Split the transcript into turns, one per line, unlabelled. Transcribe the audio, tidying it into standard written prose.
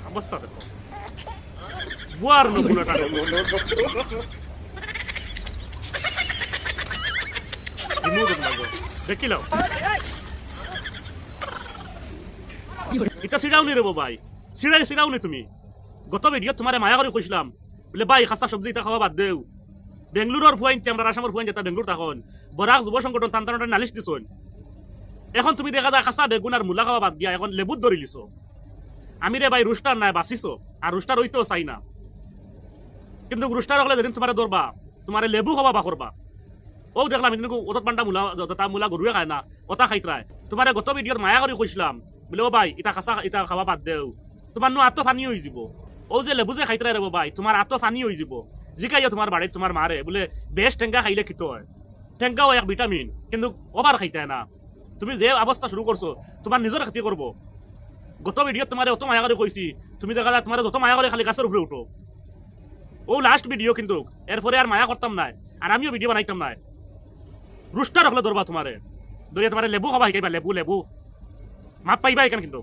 অবস্থা দেখো বুয়ার নমুনাটা দেখো দেখিলাম এটা সিরাউনি রে ভাই সিরাউনি তুমি গত ভিডিও তোমার মায়া করে কইছিলাম বলে ভাই খাসা সবজি এটা খাওয়া বাদ দেও বেঙ্গলুরুর ফুয়াইন আমরা আসামের ফুয়াইন যেটা বেঙ্গলুর তখন বরাক যুব সংগঠন তান্তানোটা নালিশ দিছন এখন তুমি দেখা যায় খাসা বেগুন আর মূলা খাওয়া বাদ দিয়া এখন লেবুত ধরি লিছো আমি রে ভাই রুস্টার নাই বাঁচিছো আর রুস্টার হইতেও চাই না কিন্তু রুস্টার হলে যেদিন তোমার ধরবা তোমার লেবু খাওয়া বা করবা ও দেখলাম কিন্তু ওটা পান্ডা মূলা তা মূলা গরুয়ে খায় না ওটা খাইতরায় তোমার গত ভিডিওর মায়া করে কইছিলাম বলে ও ভাই এটা খাসা এটা খাওয়া বাদ দেও তোমার নো আত্ম ফানি হয়ে যাব ও যে লেবু যে খাইতরায় রে ভাই তোমার আত্ম ফানি হয়ে যাব জিকাইও তোমার বাড়ি তোমার মারে বলে বেশ টেঙ্গা খাইলে খিত হয় টেঙ্গাও এক ভিটামিন কিন্তু ওবার খাইতে না তুমি যে অবস্থা শুরু করছো তোমার নিজের ক্ষতি করবো গত ভিডিও তোমার অত মায়া করে কইছি তুমি দেখা যায় তোমার যত মায়া করে খালি গাছের উপরে উঠো ও লাস্ট ভিডিও কিন্তু এরপরে আর মায়া করতাম না আর আমিও ভিডিও বানাইতাম না রুস্টার হলে ধরবা তোমারে ধরিয়া তোমার লেবু খাবা শিকাইবা লেবু মাপ পাইবা এখানে কিন্তু